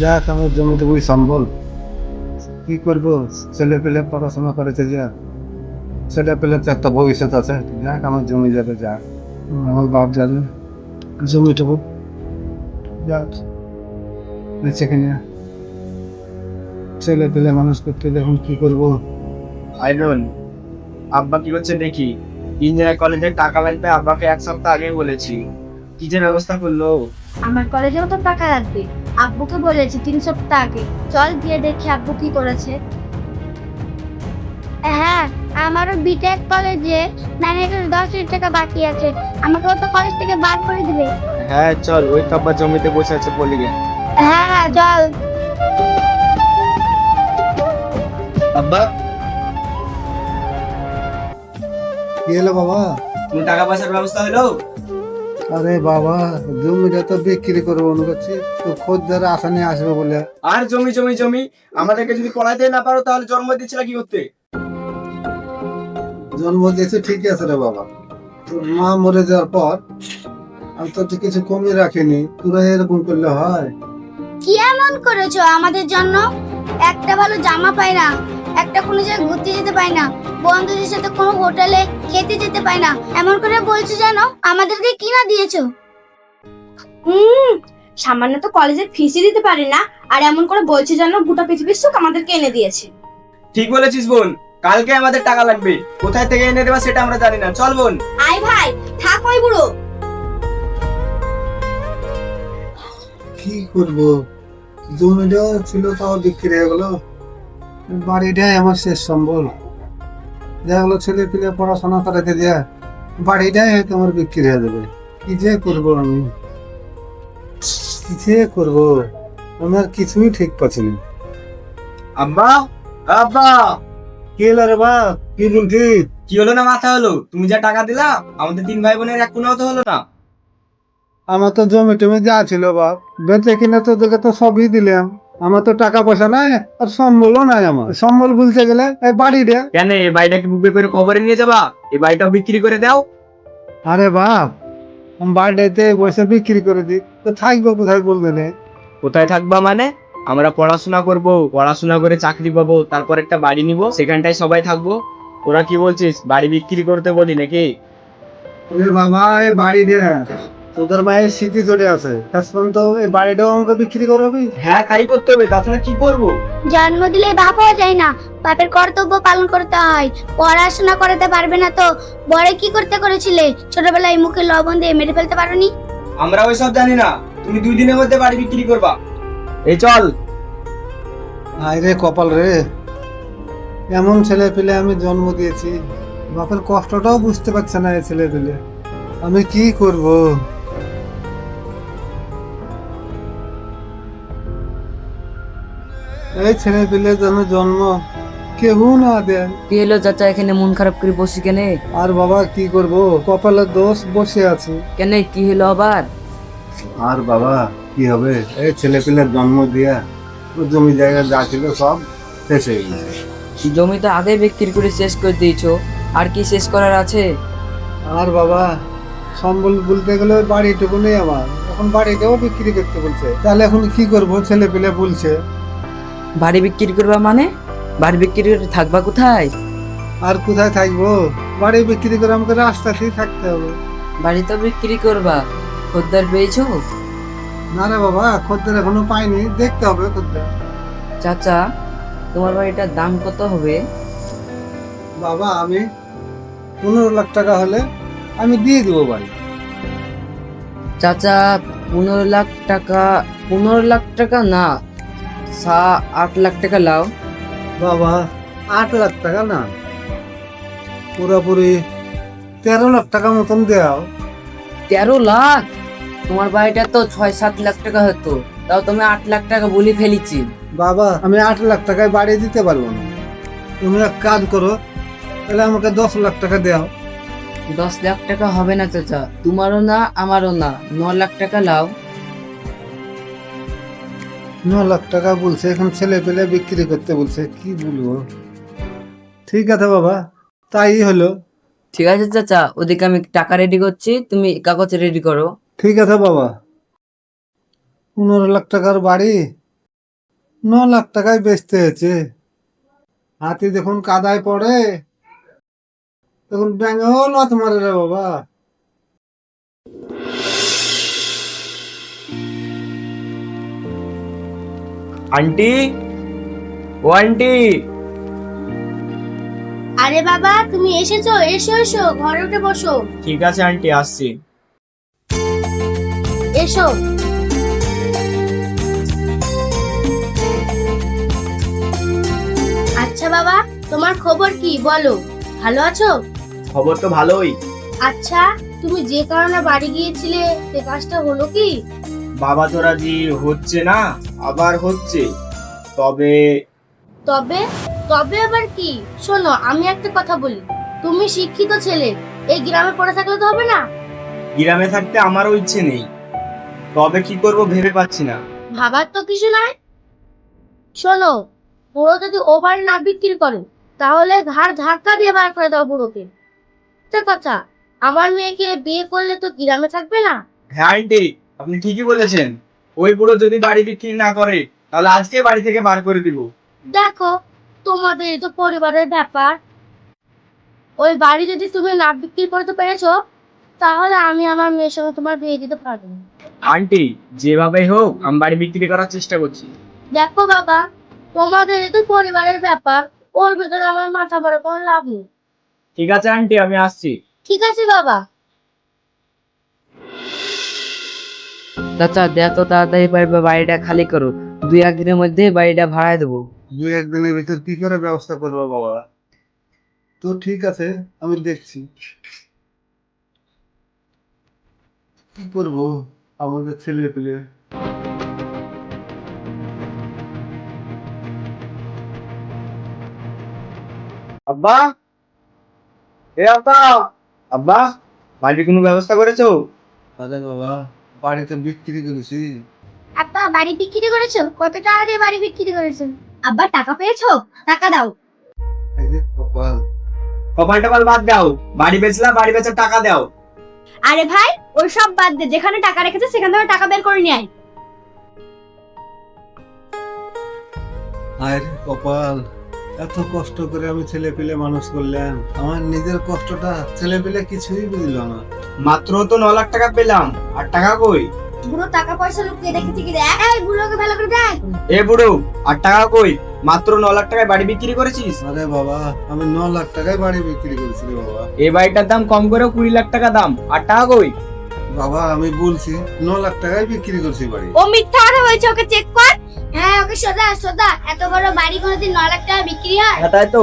যাক আমার জমিতে বই সম্বল কি করবো, ছেলে পেলে পড়াশোনা করেছে, যা ছেলে পেলে তো একটা ভবিষ্যৎ আছে, যাক আমার জমি যাবে, যাক আমার বাপ যাবে জমিটুকু যাক বেঁচে কিনে ছেলে পেলে মানুষ করতে, দেখুন কি করবো। আইনুল, আব্বা কি করছে দেখি। ইঞ্জিনিয়ার কলেজে টাকা লাগবে, আব্বাকে এক সপ্তাহ আগে বলেছি। কি যে ব্যবস্থা করলো। আমার কলেজেও তো টাকা লাগবে, আব্বুকে বলেছি 3 সপ্তাহ আগে। চল গিয়ে দেখি আব্বু কি করেছে। হ্যাঁ, আমারও বিটেক কলেজে ম্যানেজার 10,000 টাকা বাকি আছে, আমাকেও তো কলেজ থেকে বার করে দিবে। হ্যাঁ চল, ওই তো আব্বা জমিতে বসে আছে বলি গে। হ্যাঁ হ্যাঁ চল। আব্বা, কি হলো বাবা? তুমি টাকা পয়সার ব্যবস্থা হলো? আরে বাবা, জমিটা তো বিক্রি করবো মনে করছি, তো খদ্দের আশা নিয়ে আসবে বলে। আর জমি জমি জমি, আমাদেরকে যদি পড়াইতে না পারো তাহলে জন্ম দিচ্ছিল কি করতে? জন্ম দিয়েছে ঠিকই আছে রে বাবা, তোর মা মরে যাওয়ার পর আমি তো কিছু কমিয়ে রাখিনি, তোরা এরকম করলে হয়? কি এমন করেছো আমাদের জন্য? একটা ভালো জামা পাই না, একটা কোনো জায়গায় ঘুরতে যেতে পাই না, বন্ধুদের সাথে কোনো হোটেলে খেতে যেতে পাই না, এমন করে বলছো জানো আমাদেরকে কি না দিয়েছো। সামান্য তো কলেজের ফিসই দিতে পারি না, আর এমন করে বলছে জানো গোটা পৃথিবীর সুখ আমাদেরকে এনে দিয়েছে। ঠিক বলেছিস বোন, কালকে আমাদের টাকা লাগবে, কোথায় থেকে এনে দেবা সেটা আমরা জানি না। চল বোন। আয় ভাই, থাক ওই বুড়ো। কি করবো, জমিটা ছিল তাও বিক্রি হয়ে গেলো, বাড়িটাই আমার শেষ সম্বল, দেখা গেলো ছেলে পিলে পড়াশোনা করাতে দেয়া, বাড়িটাই হয়তো আমার বিক্রি হয়ে যাবে। কি যে করবো আমি, কি যে করবো, আমার কিছুই ঠিক পাচ্ছি না। আব্বা, আব্বা, কি হলো রে বাপ, কি বলছি? কি হলো না মাথা হলো? তুমি যা টাকা দিলা আমাদের 3 ভাই বোনের এক কোনাও তো হলো না। আমার তো জমি টমি যা ছিল বাপ, বেঁচে কিনে তোদেরকে তো সবই দিলাম, আমার তো টাকা পয়সা নাই, আর সম্বলও নাই, আমার সম্বল বলতে গেলে এই বাড়ি রে। কেন এই বাড়িটাকে বুকে করে কবরে নিয়ে যাবা? এই বাড়িটাও বিক্রি করে দাও। আরে বাপ, আমি বাড়িতে বসে বিক্রি করে দিই তো থাকবো কোথায় বলবে রে? কোথায় থাকবা মানে? আমরা পড়াশোনা করব, পড়াশোনা করে চাকরি পাবো, তারপর একটা বাড়ি নিব, সেখানটায় সবাই থাকবো। ওরা কি বলছিস, বাড়ি বিক্রি করতে বলি নাকি? ওরে বাবা, এই বাড়ি রে, তোদের মায়ের স্মৃতি চলে আছে, শেষ পর্যন্ত এই বাড়িটাও আমাকে বিক্রি করবি? হ্যাঁ তাই করতে হবে, তাছাড়া কি করবো? জন্ম দিলে বাপ হওয়া যায় না, বাপের কর্তব্য পালন করতে হয়। পড়াশোনা করতে পারবে না তো বড় কি করতে করেছিলে? ছোটবেলায় মুখে লবণ দিয়ে মেরে ফেলতে পারোনি? আমরা ওইসব জানি না, তুমি 2 দিনের মধ্যে বাড়ি বিক্রি করবা। এই চল। আয় রে কপাল রে, এমন ছেলে পেলে আমি জন্ম দিয়েছি, বাপের কষ্টটাও বুঝতে পারছে না এই ছেলে পেলে, আমি কি করব? এই ছেলে পেলে যেন জন্ম কেউ না দেয়। কি হলো চাচা, এখানে মন খারাপ করে বসি কেনে? আর বাবা কি করব, কপালের দোষ, বসে আছি। কেন, কি হলো আবার? আর বাবা কি হবে, এই ছেলে পেলে জন্ম দিয়া ও জমি জায়গা যা ছিল সব শেষ হয়ে গেছে। জমি তো আগে বিক্রি করে শেষ করে দিয়েছো, আর কি শেষ করার আছে? আর বাবা সম্বল বলতে গেলে ওই বাড়িটুকু নেই আমার, এখন বাড়িটাও বিক্রি করতে বলছে, তাহলে এখন কি করব? ছেলে পেলে বলছে। বাড়ি বিক্রি করবা মানে? বাড়ি বিক্রি করে থাকবা কোথায়? আর কোথায় থাকবো, বাড়ি বিক্রি করে আমাকে রাস্তাতেই থাকতে হবে। বাড়ি তো বিক্রি করবা, খদ্দের পেয়েছো? না রে বাবা, খদ্দের এখনো পাইনি, দেখতে হবে খদ্দের। চাচা, তোমার বাড়িটার দাম কত হবে? বাবা আমি 15 লাখ টাকা হলে আমি দিয়ে দেবো বাড়ি। চাচা, 15 লাখ টাকা? 15 লাখ টাকা না, 8 লাখ টাকা লাও। বাবা 8 লাখ টাকা না, পুরোপুরি 13 লাখ টাকা মতন দেও। 13 লাখ? তোমার বাড়িটা তো 6-7 লাখ টাকা হতো, তাও তুমি 8 লাখ টাকা বলে ফেলেছি। বাবা আমি 8 লাখ টাকায় বাড়ি দিতে পারবো না, তুমি এক কাজ করো, তাহলে আমাকে 10 লাখ টাকা দেও। 10 লাখ টাকা হবে না চাচা, তোমারও না আমারও না, 9 লাখ টাকা লাও। 9 লাখ টাকা বলছে, এখন ছেলে পেলে বিক্রি করতে বলছে, কি বলবো। ঠিক আছে বাবা, তাই হলো। ঠিক আছে চাচা, ওদিকে আমি টাকা রেডি করছি, তুমি কাগজ রেডি করো। ঠিক আছে বাবা, 15 লাখ টাকার বাড়ি 9 লাখ টাকায় বেচতে হয়েছে। হাতি যখন কাদায় পড়ে তখন ব্যাঙেও লাথ মারে রে বাবা। আন্টি, ও আন্টি। আরে বাবা, তুমি এসেছো, এসো এসো, ঘরে উঠে বসো। ঠিক আছে আন্টি, আসছি। এসো। আচ্ছা বাবা, তোমার খবর কি বলো? ভালো আছো? খবর তো ভালোই। আচ্ছা, তুমি যে কারণে বাড়ি গিয়েছিলে সে কাজটা হলো কি? বাবা তোরা জি হচ্ছে না, আবার হচ্ছে। তবে তবে তবে আবার কি? শোনো, আমি একটা কথা বলি, তুমি শিক্ষিত ছেলে, এই গ্রামে পড়ে থাকলে তো হবে না। গ্রামে থাকতে আমারও ইচ্ছে নেই, তবে কি করব ভেবে পাচ্ছি না। ভাবার তো কিছু নাই। শোনো, বুড়ো যদি ওভার না বিক্রি করে তাহলে ঘাড় ধাক্কা দিয়ে বার করে দাও বুড়োকে। একটা কথা, আমার মেয়েকে বিয়ে করলে তো গ্রামে থাকবে না। হ্যাঁ আন্টি, আপনি ঠিকই বলেছেন। ওই বুড়ো যদি বাড়ি বিক্রি না করে তাহলে আজকে বাড়ি থেকে বার করে দিব। দেখো, তোমাদের তো পরিবারের ব্যাপার, ওই বাড়ি যদি তুমি না বিক্রি করতে পেরেছো তাহলে আমি আমার মেয়ের সঙ্গে তোমার বিয়ে দিতে পারবো না। আন্টি, যেভাবে হোক আমি বাড়ি বিক্রি করার চেষ্টা করছি। দেখো বাবা, তোমাদের তো পরিবারের ব্যাপার, ওর ভিতরে আমার মাথা বড় কোনো লাভ নেই। ঠিক আছে আন্টি, আমি আসছি। ঠিক আছে বাবা। চাচা দেখো তাড়াতাড়ি বাড়িটা খালি করো, 2-1 দিনের মধ্যে বাড়িটা ভাড়ায় দেবো। 2-1 দিনের ভিতর কি করে ব্যবস্থা করবো বাবা? তো ঠিক আছে, আমি দেখছি কি করবো। আমাদের ছেলে পেলে আব্বা, এ আব্বা, আব্বা, বাড়ির কোনো ব্যবস্থা করেছো? আরে বাবা, বাড়িতে বিক্রি করেছি। আব্বা, বাড়ি বিক্রি করেছো? কত টাকা দিয়ে বাড়ি বিক্রি করেছো? আব্বা, টাকা পেয়েছো? টাকা দাও। এই যে কপাল। কপাল টপাল বাদ দাও, বাড়ি বেচলা, বাড়ি বেচার টাকা দাও। আরে ভাই, ওই সব বাদ দে, যেখানে টাকা রেখেছে সেখান থেকে টাকা বের করে নিয়ে আয়। আরে কপাল, এত কষ্ট করে আমি ছেলে পেলে মানুষ করলাম, আমার নিজের কষ্টটা ছেলে পেলে কিছুই বুঝলো না। মাত্র তো 9 লাখ টাকা পেলাম, আর টাকা কই? বুড়ো টাকা পয়সা লুকিয়ে রেখেছে কি দেখ, এই বুড়োকে ভালো করে দেখ। এ বুড়ো, আর টাকা কই? মাত্র 9 লাখ টাকায় বাড়ি বিক্রি করেছিস? আরে বাবা, আমি 9 লাখ টাকায় বাড়ি বিক্রি করেছি রে বাবা। এই বাড়িটার দাম কম করে 20 লাখ টাকা দাম, আর টাকা কই? বাবা আমি বলছি 9 লাখ টাকায় বিক্রি করছি বাড়ি। ও মিথ্যা কথা বলছে, ওকে চেক কর। হ্যাঁ, ওকে সোজা সোজা, এত বড় বাড়ি কোনোদিন 9 লাখ টাকা বিক্রি হয়? হ্যাঁ তাই তো।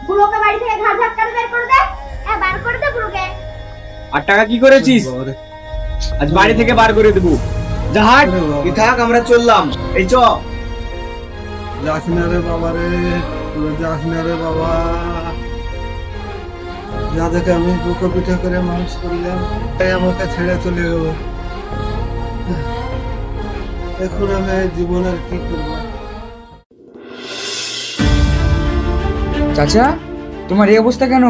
বুড়োকে বাড়ি থেকে ঘাট ধাক্কা বের করে দে। হ্যাঁ, বার করে দে বুড়োকে। আর টাকা কি করেছিস? বাবারে, আজ বাড়ি থেকে বার করে দেবো। জাহাজ আরে বাবা। কি থাক, আমরা চললাম। এই চ। যাস না রে বাবা রে, তোরা যাস না রে বাবা। যাদেরকে আমি বুকে পিঠে করে মানুষ করলাম তাই আমাকে ছেড়ে চলে গেল। এখন আমি এই জীবনের কি করবো? চাচা, তোমার এই অবস্থা কেন?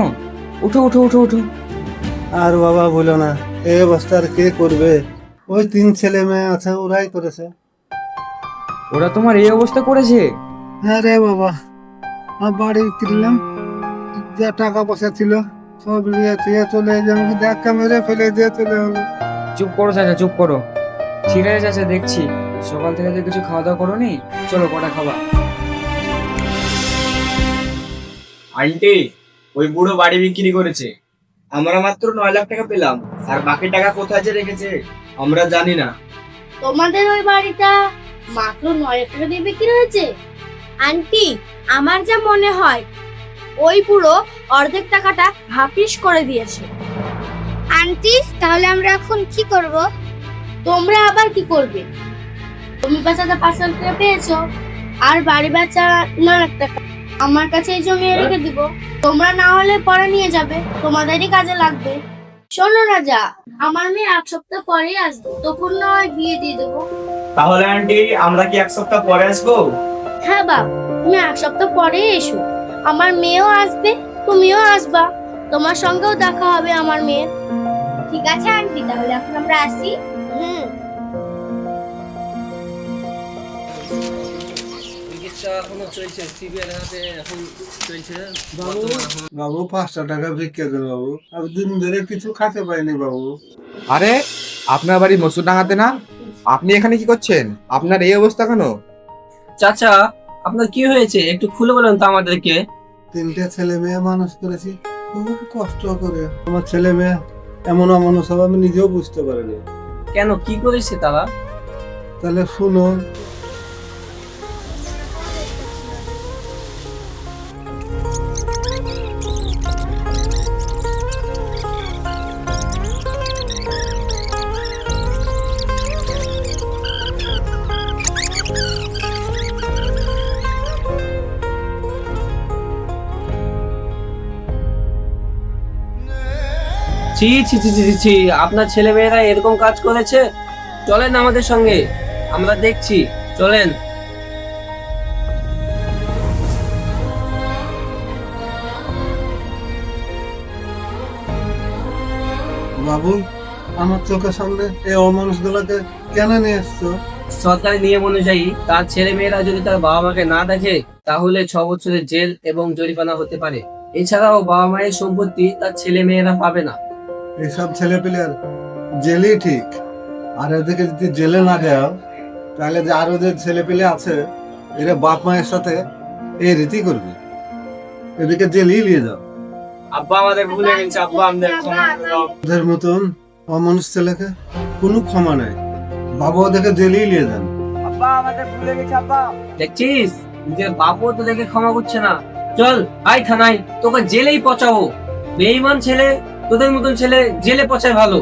উঠো উঠো উঠো উঠো। আর বাবা বলো না, এই অবস্থা আর কে করবে? ওই 3 ছেলে মেয়ে আছে, ওরাই করেছে। ওরা তোমার এই অবস্থা করেছে? হ্যাঁ রে বাবা, আমার বাড়ি কিনলাম, যা টাকা পয়সা ছিল সব নিয়ে দিয়ে চলে এলাম, আমাকে ধাক্কা মেরে ফেলে দিয়ে চলে হলো। চুপ করো চাচা, চুপ করো। ঠিক আছে চাচা, দেখছি সকাল থেকে তো কিছু খাওয়া দাওয়া করোনি, চলো কটা খাবা। আন্টি, ওই বুড়ো বাড়ি বিক্রি করেছে, আমরা মাত্র 9 লাখ টাকা পেলাম, আর বাকি টাকা কোথায় যে রেখেছে আমরা জানি না। তোমাদের ওই বাড়িটা মাত্র 9 লাখ টাকা দিয়ে বিক্রি হয়েছে? আন্টি, আমার যা মনে হয় ওই পুরো অর্ধেক টাকাটা হাফিস করে দিয়েছে। আন্টি, তাহলে আমরা এখন কি করব? তোমরা আবার কি করবে? তুমি বেচাটা 5 লাখ টাকা পেয়েছো, আর বাড়ি বেচা 9 লাখ টাকা। আমার কাছে এই জমি রেখে দিব, তোমরা না হলে পরে নিয়ে যাবে, তোমাদেরই কাজে লাগবে। শোনো রাজা, আমার মেয়ে 1 সপ্তাহ পরেই আসবে, তখন নয় বিয়ে দিয়ে দেবো। তাহলে আন্টি, আমরা কি 1 সপ্তাহ পরে আসবো? হ্যাঁ বাপ, তুমি 1 সপ্তাহ পরেই এসো, আমার মেয়েও আসবে, তুমিও আসবা, তোমার সঙ্গেও দেখা হবে আমার মেয়ের। ঠিক আছে আন্টি, তাহলে এখন আমরা আসি। কেসটা এখনো চলছে, সিবিআই হাতে এখন চলছে। বাবু বাবু 500 টাকা ভিক্ষা করে বাবু, আমি দিন ধরে কিছু খেতে পাইনি বাবু। আরে আপনার বাড়ি মসুরডাঙ্গাতে না? আপনি এখানে কি করছেন? আপনার এই অবস্থা কেন? চাচা, আপনার কি হয়েছে একটু খুলে বলেন তো আমাদেরকে। 3টে ছেলে মেয়ে মানুষ করেছি খুব কষ্ট করে। আমার ছেলে মেয়ে এমন অমানুষ হবে আমি নিজেও বুঝতে পারিনি। কেন, কি করেছে তারা? তাহলে শুনো, ছি ছি ছি ছি ছি, আপনার ছেলে মেয়েরা এরকম কাজ করেছে? চলেন আমাদের সঙ্গে, আমরা দেখছি, চলেন। বাবু আমার চোখের সামনে এই অমানুষগুলোকে কেন নিয়ে এসছো? সরকারি নিয়ম অনুযায়ী তার ছেলে মেয়েরা যদি তার বাবা মাকে না দেখে তাহলে 6 বছরের জেল এবং জরিমানা হতে পারে। এছাড়াও বাবা মায়ের সম্পত্তি তার ছেলে মেয়েরা পাবে না। এইসব ছেলে পেলের জেলই ঠিক, আর এদেরকে যদি জেলে না দেওয়া তাহলে যে আরো যে ছেলে পেলে আছে এরা বাপ মায়ের সাথে এই রীতি করবে, এদিকে জেলেই নিয়ে যাও। আব্বা আমাদের ভুলে গেছে, আব্বা আমাদের ক্ষমা করে দাও। ওদের মতন অমানুষ ছেলেকে কোনো ক্ষমা নাই, বাবা ওদেরকে জেলেই নিয়ে যান। আব্বা আমাদের ভুলে গেছে আব্বা। দেখছিস, নিজের বাপও তো দেখে ক্ষমা করছে না। চল আয় থানায়, তোকে জেলেই পচাবো। বেঈমান ছেলে, তোদের মতন ছেলে জেলে পচায় ভালো।